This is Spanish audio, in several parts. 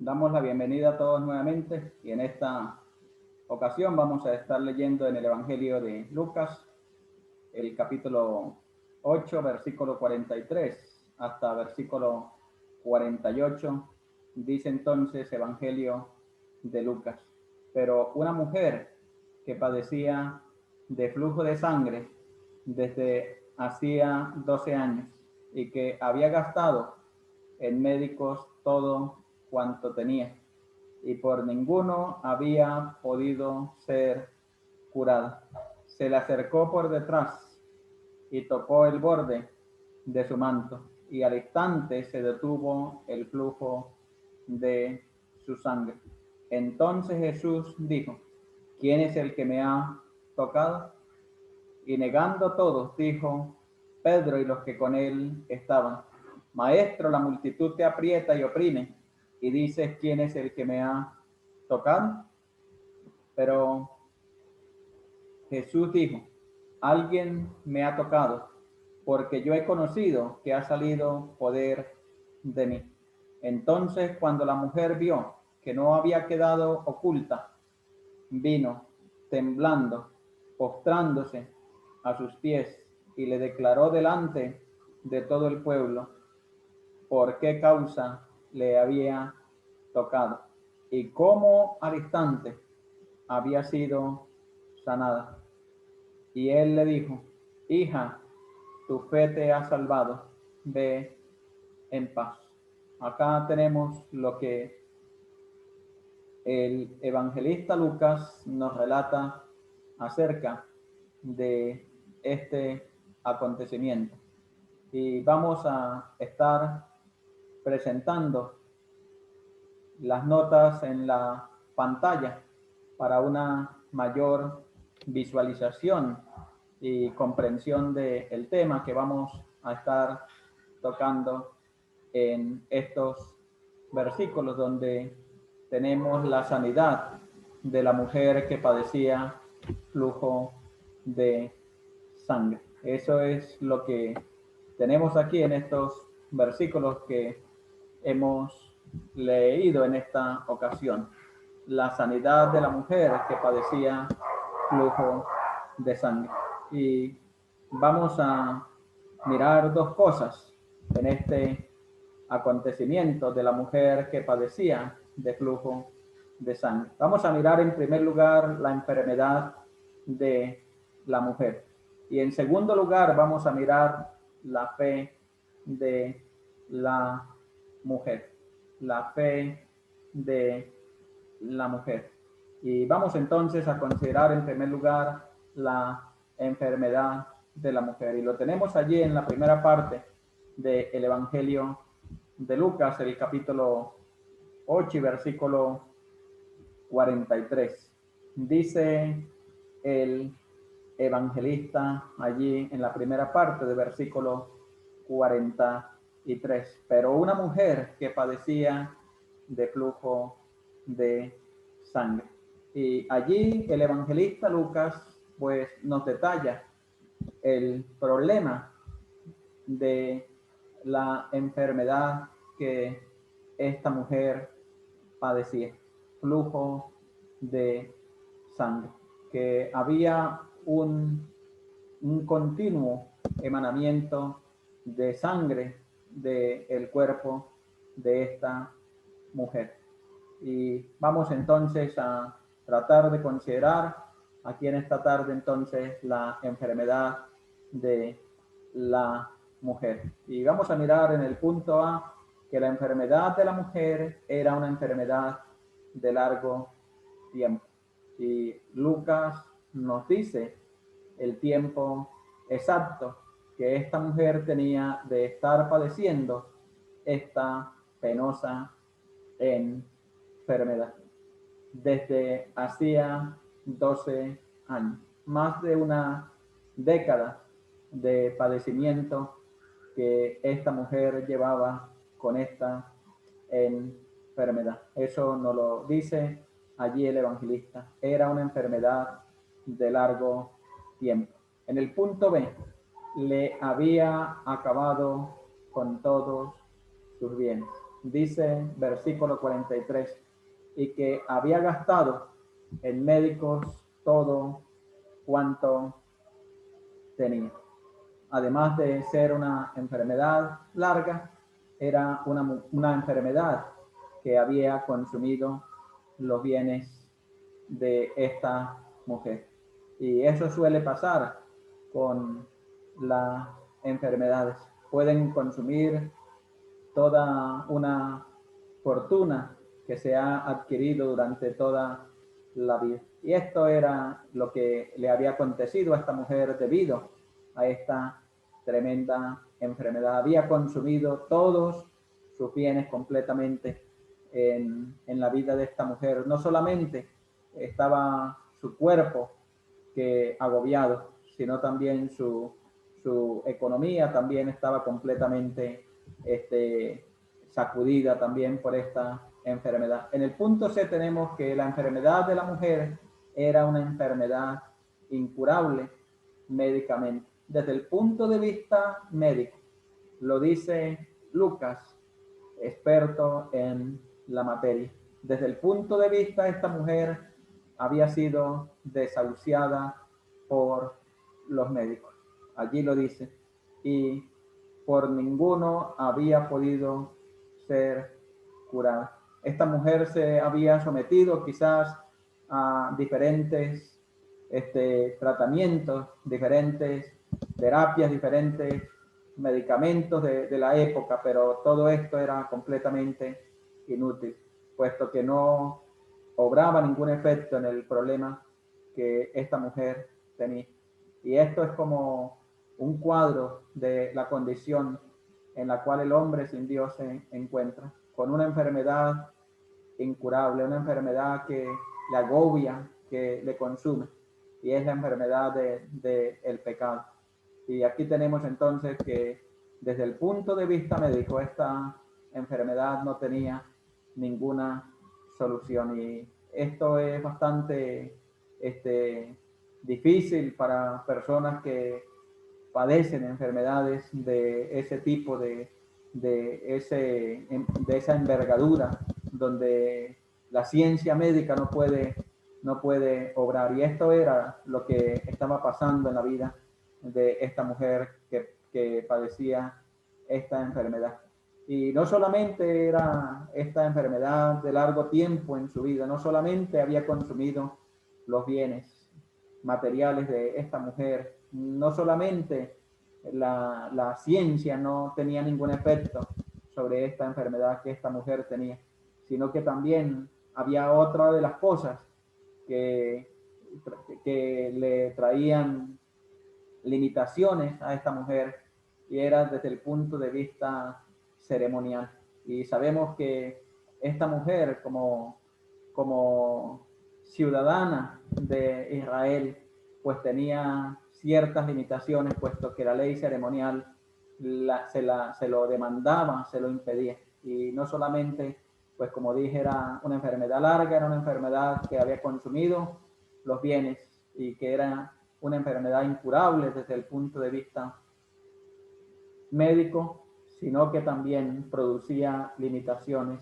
Damos la bienvenida a todos nuevamente y en esta ocasión vamos a estar leyendo en el Evangelio de Lucas, el capítulo 8, versículo 43 hasta versículo 48. Dice entonces Evangelio de Lucas: pero una mujer que padecía de flujo de sangre desde hacía 12 años y que había gastado en médicos todo cuanto tenía, y por ninguno había podido ser curada. Se le acercó por detrás y tocó el borde de su manto, y al instante se detuvo el flujo de su sangre. Entonces Jesús dijo: ¿quién es el que me ha tocado? Y negando todos, dijo Pedro y los que con él estaban: Maestro, la multitud te aprieta y oprime, y dices: ¿quién es el que me ha tocado? Pero Jesús dijo: alguien me ha tocado, porque yo he conocido que ha salido poder de mí. Entonces, cuando la mujer vio que no había quedado oculta, vino temblando, postrándose a sus pies, y le declaró delante de todo el pueblo por qué causa le había tocado y cómo al instante había sido sanada. Y él le dijo: hija, tu fe te ha salvado, ve en paz. Acá tenemos lo que el evangelista Lucas nos relata acerca de este acontecimiento. Y vamos a estar presentando las notas en la pantalla para una mayor visualización y comprensión del tema que vamos a estar tocando en estos versículos, donde tenemos la sanidad de la mujer que padecía flujo de sangre. Eso es lo que tenemos aquí en estos versículos que hemos leído en esta ocasión. La sanidad de la mujer que padecía flujo de sangre. Y vamos a mirar dos cosas en este acontecimiento de la mujer que padecía de flujo de sangre. Vamos a mirar en primer lugar la enfermedad de la mujer. Y en segundo lugar vamos a mirar la fe de la mujer. La fe de la mujer. Y vamos entonces a considerar en primer lugar la enfermedad de la mujer. Y lo tenemos allí en la primera parte del Evangelio de Lucas, el capítulo 8 y versículo 43. Dice el evangelista allí en la primera parte del versículo 43: pero una mujer que padecía de flujo de sangre. Y allí el evangelista Lucas pues nos detalla el problema de la enfermedad que esta mujer padecía, flujo de sangre, que había un continuo emanamiento de sangre del cuerpo de esta mujer. Y vamos entonces a tratar de considerar aquí en esta tarde entonces la enfermedad de la mujer. Y vamos a mirar en el punto A que la enfermedad de la mujer era una enfermedad de largo tiempo. Y Lucas nos dice el tiempo exacto que esta mujer tenía de estar padeciendo esta penosa enfermedad desde hacía 12 años, más de una década de padecimiento que esta mujer llevaba con esta enfermedad. Eso nos lo dice allí el evangelista. Era una enfermedad de largo tiempo. En el punto B, le había acabado con todos sus bienes. dice versículo 43, y que había gastado en médicos todo cuanto tenía. Además de ser una enfermedad larga, era una enfermedad que había consumido los bienes de esta mujer. Y eso suele pasar con las enfermedades. Pueden consumir toda una fortuna que se ha adquirido durante toda la vida. Y esto era lo que le había acontecido a esta mujer debido a esta tremenda enfermedad. Había consumido todos sus bienes completamente en la vida de esta mujer. No solamente estaba su cuerpo que agobiado, sino también su economía también estaba completamente sacudida también por esta enfermedad. En el punto C tenemos que la enfermedad de la mujer era una enfermedad incurable médicamente. Desde el punto de vista médico, lo dice Lucas, experto en la materia. Desde el punto de vista, esta mujer había sido desahuciada por los médicos. Allí lo dice. Y por ninguno había podido ser curada. Esta mujer se había sometido quizás a diferentes tratamientos, diferentes terapias, diferentes medicamentos de la época, pero todo esto era completamente inútil, puesto que no obraba ningún efecto en el problema que esta mujer tenía. Y esto es como un cuadro de la condición en la cual el hombre sin Dios se encuentra, con una enfermedad incurable, una enfermedad que le agobia, que le consume, y es la enfermedad del pecado. Y aquí tenemos entonces que desde el punto de vista médico esta enfermedad no tenía ninguna solución, y esto es bastante difícil para personas que padecen enfermedades de ese tipo, de esa envergadura, donde la ciencia médica no puede obrar. Y esto era lo que estaba pasando en la vida de esta mujer que padecía esta enfermedad. Y no solamente era esta enfermedad de largo tiempo en su vida, no solamente había consumido los bienes materiales de esta mujer, no solamente la ciencia no tenía ningún efecto sobre esta enfermedad que esta mujer tenía, sino que también había otra de las cosas que le traían limitaciones a esta mujer, y era desde el punto de vista ceremonial. Y sabemos que esta mujer, como ciudadana de Israel, pues tenía ciertas limitaciones, puesto que la ley ceremonial se lo demandaba, se lo impedía. Y no solamente, pues como dije, era una enfermedad larga, era una enfermedad que había consumido los bienes y que era una enfermedad incurable desde el punto de vista médico, sino que también producía limitaciones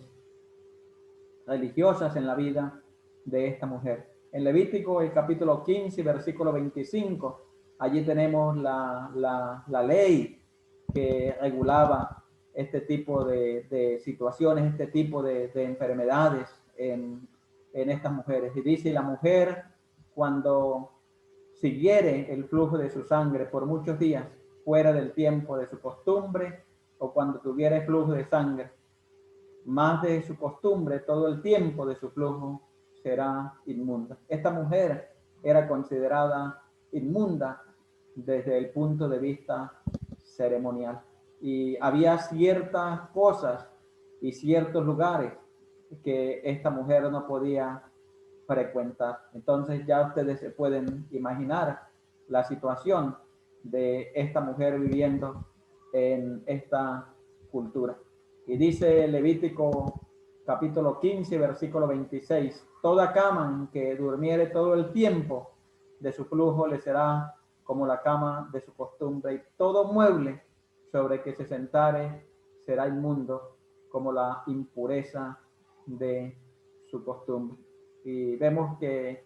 religiosas en la vida de esta mujer. En Levítico, el capítulo 15, versículo 25, allí tenemos la ley que regulaba este tipo de situaciones, este tipo de enfermedades en estas mujeres. Y dice, la mujer, cuando siguiere el flujo de su sangre por muchos días fuera del tiempo de su costumbre, o cuando tuviera flujo de sangre más de su costumbre, todo el tiempo de su flujo será inmunda. Esta mujer era considerada inmunda desde el punto de vista ceremonial, y había ciertas cosas y ciertos lugares que esta mujer no podía frecuentar. Entonces ya ustedes se pueden imaginar la situación de esta mujer viviendo en esta cultura. Y dice Levítico capítulo 15, versículo 26, toda cama en que durmiere todo el tiempo de su flujo le será como la cama de su costumbre, y todo mueble sobre que se sentare será inmundo como la impureza de su costumbre. Y vemos que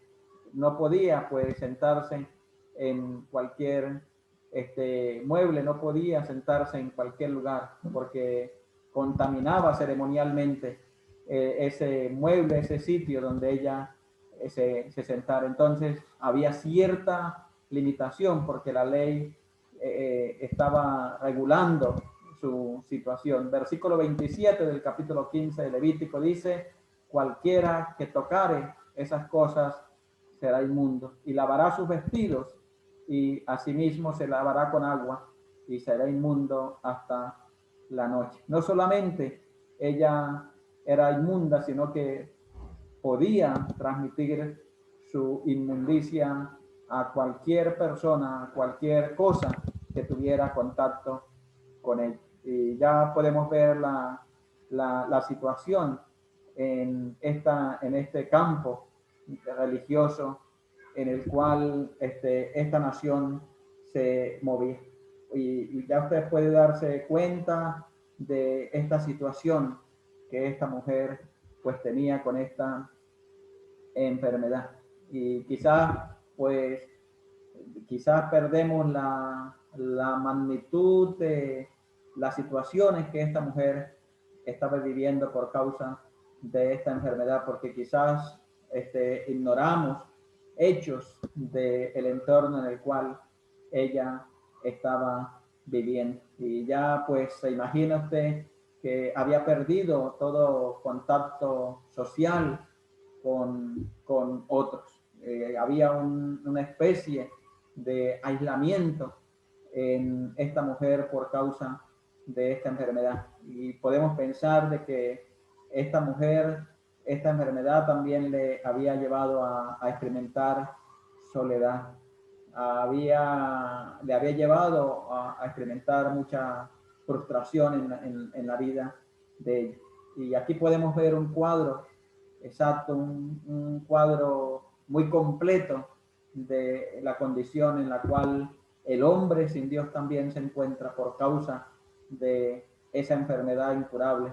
no podía pues sentarse en cualquier mueble, no podía sentarse en cualquier lugar porque contaminaba ceremonialmente ese mueble, ese sitio donde ella se sentara. Entonces había cierta limitación porque la ley estaba regulando su situación. Versículo 27 del capítulo 15 de Levítico dice: cualquiera que tocare esas cosas será inmundo, y lavará sus vestidos, y asimismo se lavará con agua, y será inmundo hasta la noche. No solamente ella era inmunda, sino que podía transmitir su inmundicia a cualquier persona, a cualquier cosa que tuviera contacto con él. Y ya podemos ver la situación en este campo religioso en el cual esta nación se movía. Y ya usted puede darse cuenta de esta situación que esta mujer pues tenía con esta enfermedad. Y quizás perdemos la magnitud de las situaciones que esta mujer estaba viviendo por causa de esta enfermedad, porque quizás ignoramos hechos del entorno en el cual ella estaba viviendo. Y ya pues se imagina usted que había perdido todo contacto social con otros. Había una especie de aislamiento en esta mujer por causa de esta enfermedad. Y podemos pensar de que esta mujer, esta enfermedad también le había llevado a experimentar soledad. Le había llevado a experimentar mucha frustración en la vida de ella. Y aquí podemos ver un cuadro exacto, un cuadro muy completo de la condición en la cual el hombre sin Dios también se encuentra por causa de esa enfermedad incurable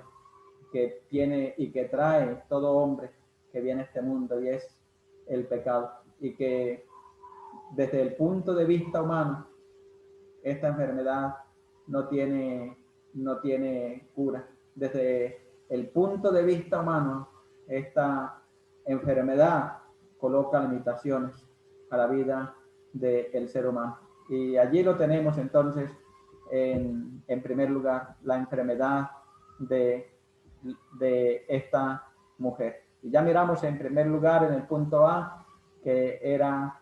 que tiene y que trae todo hombre que viene a este mundo, y es el pecado. Y que desde el punto de vista humano, esta enfermedad no tiene cura. Desde el punto de vista humano, esta enfermedad coloca limitaciones a la vida del ser humano. Y allí lo tenemos entonces en primer lugar, la enfermedad de esta mujer. Y ya miramos en primer lugar en el punto A que era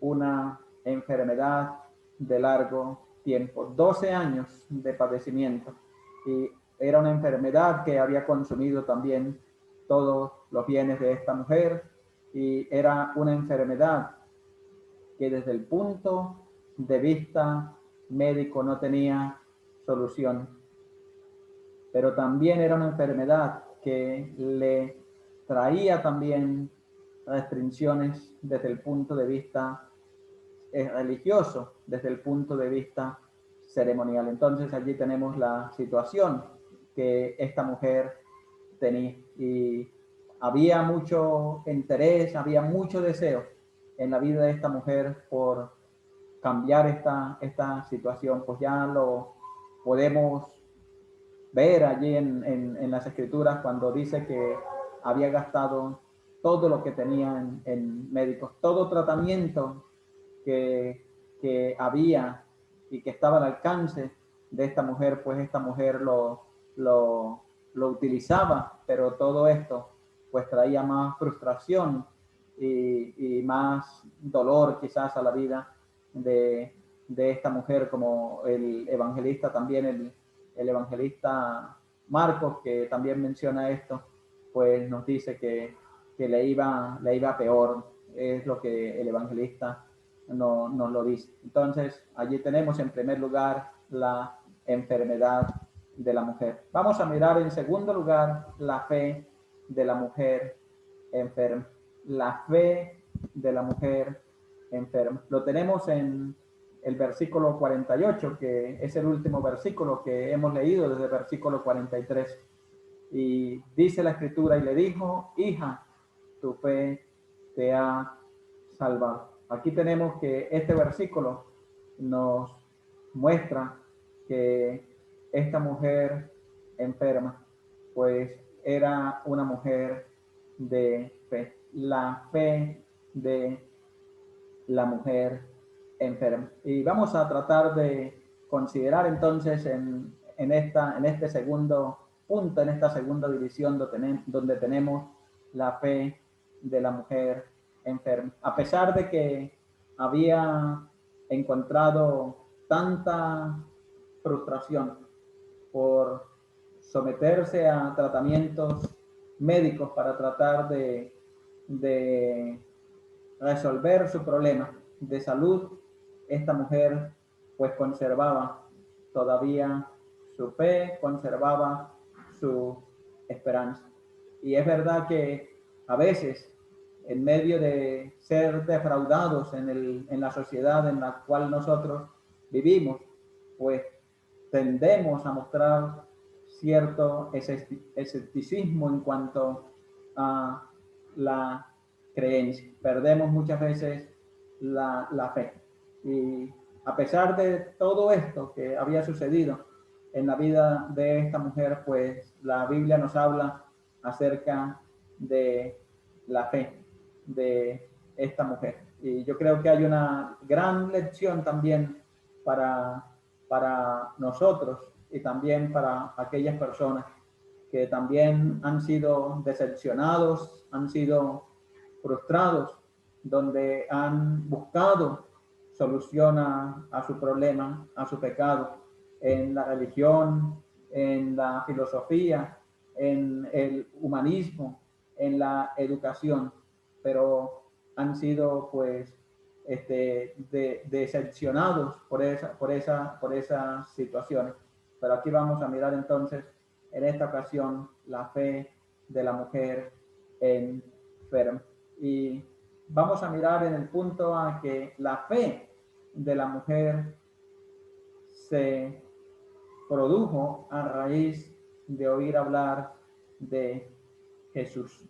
una enfermedad de largo tiempo, 12 años de padecimiento, y era una enfermedad que había consumido también todos los bienes de esta mujer, y era una enfermedad que desde el punto de vista médico no tenía solución, pero también era una enfermedad que le traía también restricciones desde el punto de vista religioso, desde el punto de vista ceremonial. Entonces allí tenemos la situación que esta mujer tenía, y había mucho interés, había mucho deseo en la vida de esta mujer por cambiar esta situación. Pues ya lo podemos ver allí en las escrituras cuando dice que había gastado todo lo que tenía en médicos, todo tratamiento que había y que estaba al alcance de esta mujer, pues esta mujer lo utilizaba, pero todo esto pues traía más frustración y más dolor quizás a la vida de esta mujer, como el evangelista también, el evangelista Marcos, que también menciona esto, pues nos dice que le iba peor, es lo que el evangelista nos lo dice. Entonces, allí tenemos en primer lugar la enfermedad de la mujer. Vamos a mirar en segundo lugar la fe de la mujer enferma. La fe de la mujer enferma. Lo tenemos en el versículo 48, que es el último versículo que hemos leído desde el versículo 43. Y dice la Escritura, y le dijo: hija, tu fe te ha salvado. Aquí tenemos que este versículo nos muestra que esta mujer enferma, pues era una mujer de fe, la fe de la mujer enferma. Y vamos a tratar de considerar entonces en este segundo punto, en esta segunda división donde tenemos la fe de la mujer enferma. A pesar de que había encontrado tanta frustración por someterse a tratamientos médicos para tratar de resolver su problema de salud, esta mujer pues conservaba todavía su fe, conservaba su esperanza. Y es verdad que a veces, en medio de ser defraudados en la sociedad en la cual nosotros vivimos, pues tendemos a mostrar cierto escepticismo en cuanto a la creencia. Perdemos muchas veces la fe. Y a pesar de todo esto que había sucedido en la vida de esta mujer, pues la Biblia nos habla acerca de la fe de esta mujer. Y yo creo que hay una gran lección también para nosotros y también para aquellas personas que también han sido decepcionados, han sido frustrados, donde han buscado solución a su problema, a su pecado, en la religión, en la filosofía, en el humanismo, en la educación, pero han sido pues decepcionados por esas situaciones. Pero aquí vamos a mirar entonces, en esta ocasión, la fe de la mujer enferma. Y vamos a mirar en el punto a que la fe de la mujer se produjo a raíz de oír hablar de Jesús.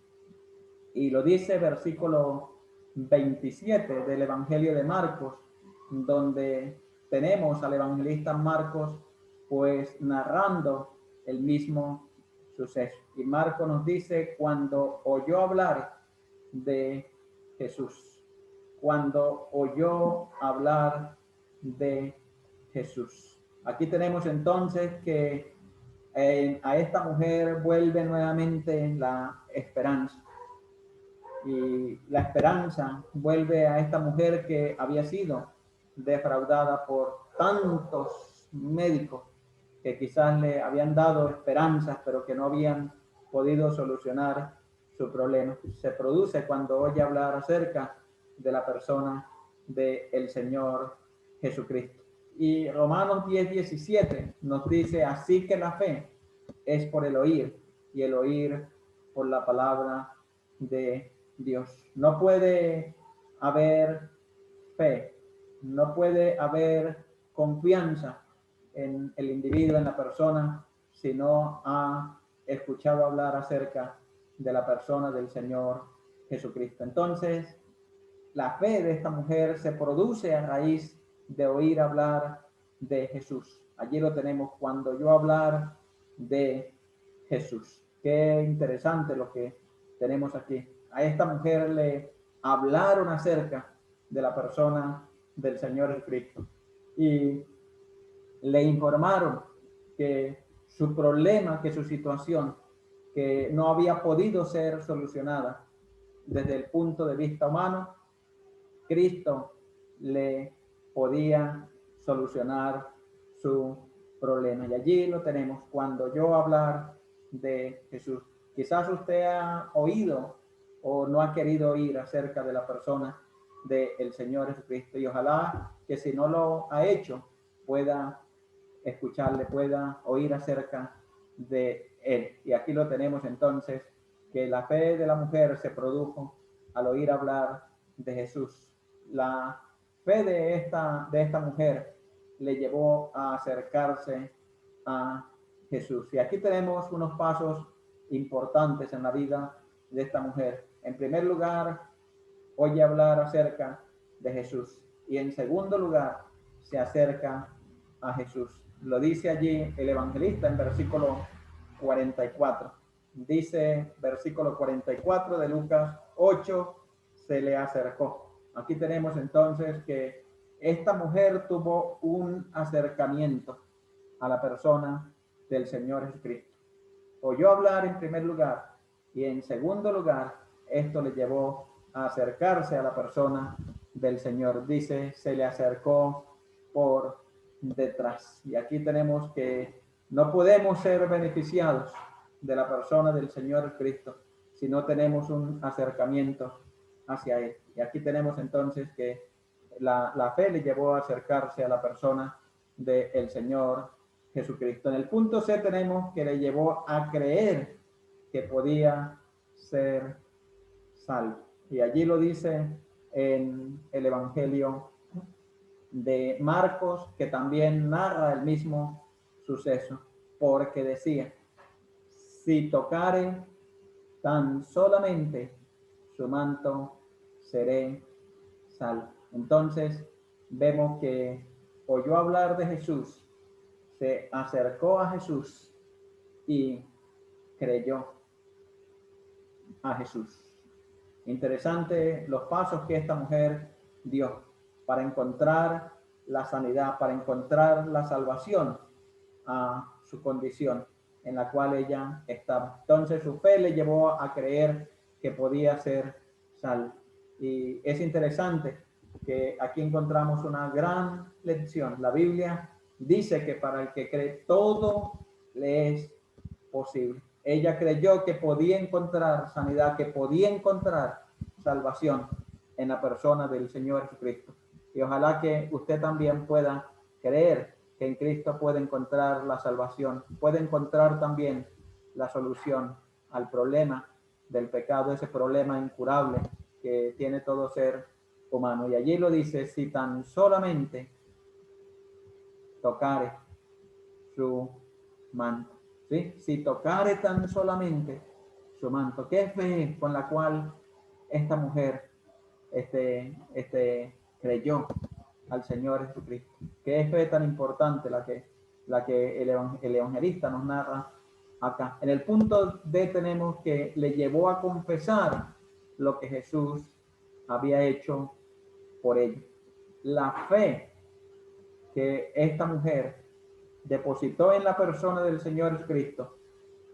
Y lo dice versículo 27 del Evangelio de Marcos, donde tenemos al evangelista Marcos pues narrando el mismo suceso. Y Marcos nos dice: cuando oyó hablar de Jesús, cuando oyó hablar de Jesús. Aquí tenemos entonces que a esta mujer vuelve nuevamente la esperanza. Y la esperanza vuelve a esta mujer que había sido defraudada por tantos médicos que quizás le habían dado esperanzas, pero que no habían podido solucionar su problema. Se produce cuando oye hablar acerca de la persona del Señor Jesucristo. Y Romanos 10:17 nos dice: así que la fe es por el oír, y el oír por la palabra de Dios. No puede haber fe, no puede haber confianza en el individuo, en la persona, si no ha escuchado hablar acerca de la persona del Señor Jesucristo. Entonces, la fe de esta mujer se produce a raíz de oír hablar de Jesús. Allí lo tenemos, cuando yo hablar de Jesús. Qué interesante lo que tenemos aquí. A esta mujer le hablaron acerca de la persona del Señor Jesucristo y le informaron que su problema, que su situación, que no había podido ser solucionada desde el punto de vista humano, Cristo le podía solucionar su problema. Y allí lo tenemos, cuando yo hablar de Jesús. Quizás usted ha oído o no ha querido oír acerca de la persona del Señor Jesucristo, y ojalá que si no lo ha hecho pueda escucharle, pueda oír acerca de él. Y aquí lo tenemos entonces, que la fe de la mujer se produjo al oír hablar de Jesús. La fe de esta mujer le llevó a acercarse a Jesús. Y aquí tenemos unos pasos importantes en la vida de esta mujer. En primer lugar, oye hablar acerca de Jesús. Y en segundo lugar, se acerca a Jesús. Lo dice allí el evangelista en versículo 44. Dice versículo 44 de Lucas 8, se le acercó. Aquí tenemos entonces que esta mujer tuvo un acercamiento a la persona del Señor Jesucristo. Oyó hablar en primer lugar y en segundo lugar, esto le llevó a acercarse a la persona del Señor. Dice, se le acercó por detrás. Y aquí tenemos que no podemos ser beneficiados de la persona del Señor Cristo si no tenemos un acercamiento hacia Él. Y aquí tenemos entonces que la fe le llevó a acercarse a la persona del Señor Jesucristo. En el punto C tenemos que le llevó a creer que podía ser salvo. Y allí lo dice en el Evangelio de Marcos, que también narra el mismo suceso, porque decía, si tocare tan solamente su manto, seré salvo. Entonces vemos que oyó hablar de Jesús, se acercó a Jesús y creyó a Jesús. Interesante los pasos que esta mujer dio para encontrar la sanidad, para encontrar la salvación a su condición en la cual ella estaba. Entonces su fe le llevó a creer que podía ser salvo. Y es interesante que aquí encontramos una gran lección. La Biblia dice que para el que cree todo le es posible. Ella creyó que podía encontrar sanidad, que podía encontrar salvación en la persona del Señor Jesucristo. Y ojalá que usted también pueda creer que en Cristo puede encontrar la salvación, puede encontrar también la solución al problema del pecado, ese problema incurable que tiene todo ser humano. Y allí lo dice, si tan solamente tocare su manto. ¿Sí? Si tocare tan solamente su manto. ¿Qué fe con la cual esta mujer creyó al Señor Jesucristo? ¿Qué fe tan importante la que el evangelista nos narra acá? En el punto D tenemos que le llevó a confesar lo que Jesús había hecho por ella. La fe que esta mujer depositó en la persona del Señor Jesucristo,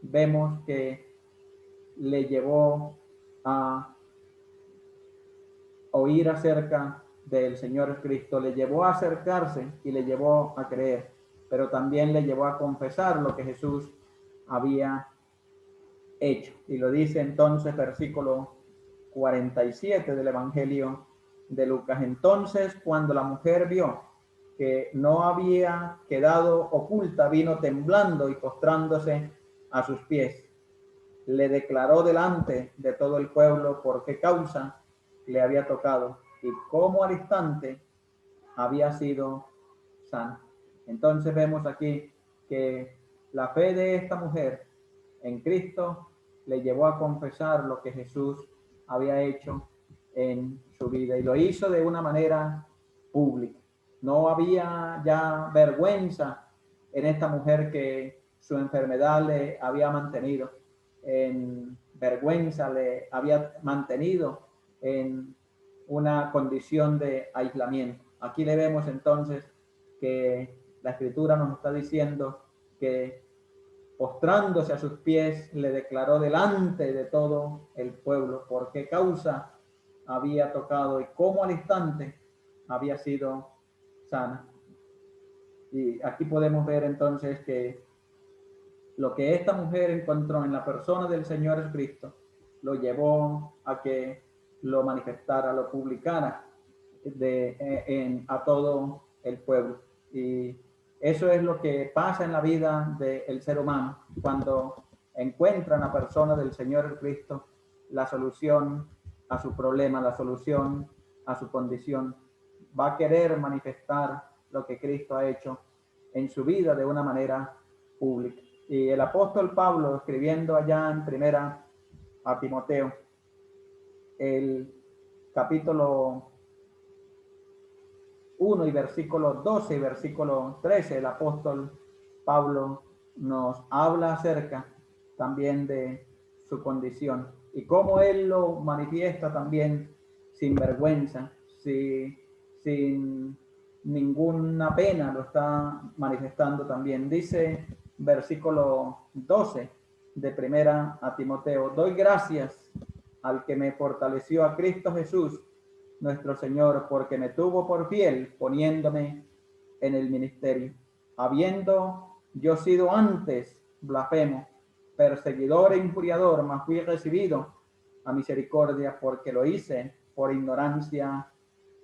vemos que le llevó a oír acerca del Señor Jesucristo, le llevó a acercarse y le llevó a creer, pero también le llevó a confesar lo que Jesús había hecho. Y lo dice entonces versículo 47 del Evangelio de Lucas. Entonces, cuando la mujer vio que no había quedado oculta, vino temblando y postrándose a sus pies. Le declaró delante de todo el pueblo por qué causa le había tocado y cómo al instante había sido sana. Entonces vemos aquí que la fe de esta mujer en Cristo le llevó a confesar lo que Jesús había hecho en su vida y lo hizo de una manera pública. No había ya vergüenza en esta mujer que su enfermedad le había mantenido en vergüenza, le había mantenido en una condición de aislamiento. Aquí le vemos entonces que la Escritura nos está diciendo que postrándose a sus pies le declaró delante de todo el pueblo por qué causa había tocado y cómo al instante había sido sana. Y aquí podemos ver entonces que lo que esta mujer encontró en la persona del Señor Jesucristo lo llevó a que lo manifestara, lo publicara a todo el pueblo. Y eso es lo que pasa en la vida del ser humano cuando encuentra en la persona del Señor Jesucristo la solución a su problema, la solución a su condición. Va a querer manifestar lo que Cristo ha hecho en su vida de una manera pública. Y el apóstol Pablo, escribiendo allá en primera a Timoteo, el capítulo 1 y versículo 12 y versículo 13, el apóstol Pablo nos habla acerca también de su condición y cómo él lo manifiesta también sin vergüenza, sin ninguna pena, lo está manifestando también. Dice versículo 12 de primera a Timoteo: doy gracias al que me fortaleció, a Cristo Jesús nuestro Señor, porque me tuvo por fiel poniéndome en el ministerio, habiendo yo sido antes blasfemo, perseguidor e injuriador, mas fui recibido a misericordia, porque lo hice por ignorancia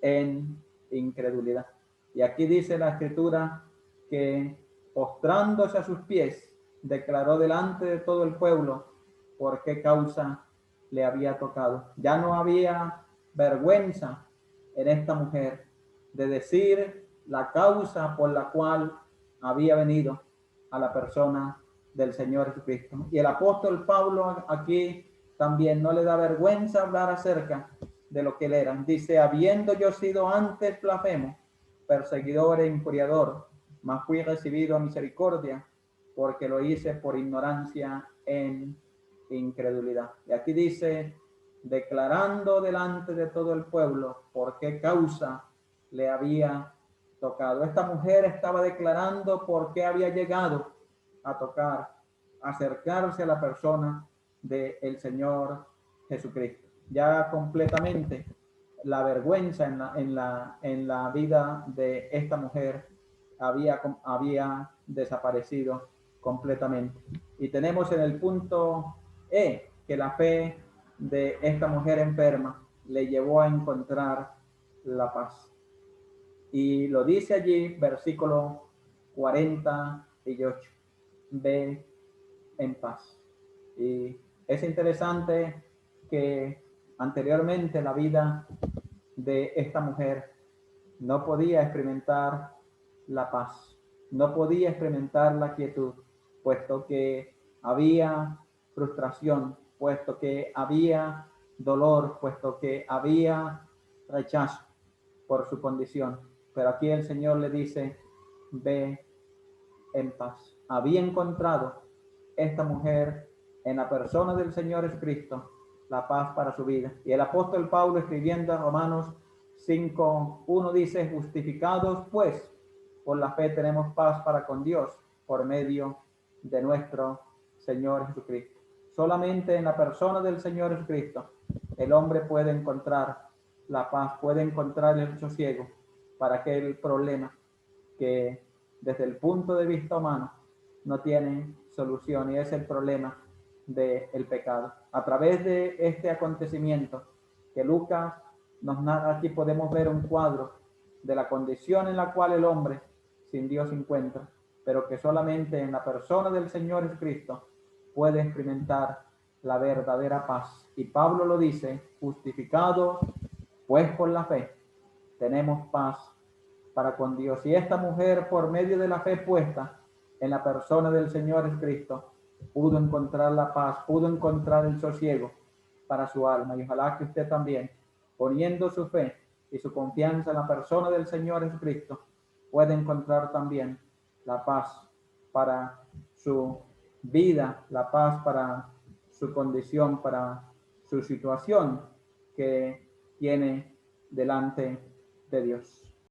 en incredulidad. Y aquí dice la escritura que postrándose a sus pies, declaró delante de todo el pueblo por qué causa le había tocado. Ya no había vergüenza en esta mujer de decir la causa por la cual había venido a la persona del Señor Jesucristo. Y el apóstol Pablo aquí también no le da vergüenza hablar acerca de lo que él era. Dice: habiendo yo sido antes blasfemo, perseguidor e injuriador, mas fui recibido a misericordia, porque lo hice por ignorancia en incredulidad. Y aquí dice: declarando delante de todo el pueblo por qué causa le había tocado. Esta mujer estaba declarando por qué había llegado a tocar, acercarse a la persona del Señor Jesucristo. Ya completamente la vergüenza en la vida de esta mujer había desaparecido completamente. Y tenemos en el punto E que la fe de esta mujer enferma le llevó a encontrar la paz. Y lo dice allí, versículo 48, ve en paz. Y es interesante que anteriormente la vida de esta mujer no podía experimentar la paz, no podía experimentar la quietud, puesto que había frustración, puesto que había dolor, puesto que había rechazo por su condición. Pero aquí el Señor le dice: ve en paz. Había encontrado esta mujer en la persona del Señor Jesucristo la paz para su vida. Y el apóstol Pablo, escribiendo a Romanos 5:1, dice: justificados pues por la fe tenemos paz para con Dios por medio de nuestro Señor Jesucristo. Solamente en la persona del Señor Jesucristo el hombre puede encontrar la paz, puede encontrar el sosiego para aquel problema que desde el punto de vista humano no tiene solución, y es el problema del pecado. A través de este acontecimiento que Lucas nos narra aquí, podemos ver un cuadro de la condición en la cual el hombre sin Dios se encuentra, pero que solamente en la persona del Señor Jesucristo puede experimentar la verdadera paz. Y Pablo lo dice: justificados pues por la fe tenemos paz para con Dios. Y esta mujer, por medio de la fe puesta en la persona del Señor Jesucristo, pudo encontrar la paz, pudo encontrar el sosiego para su alma. Y ojalá que usted también, poniendo su fe y su confianza en la persona del Señor Jesucristo, pueda encontrar también la paz para su vida, la paz para su condición, para su situación que tiene delante de Dios.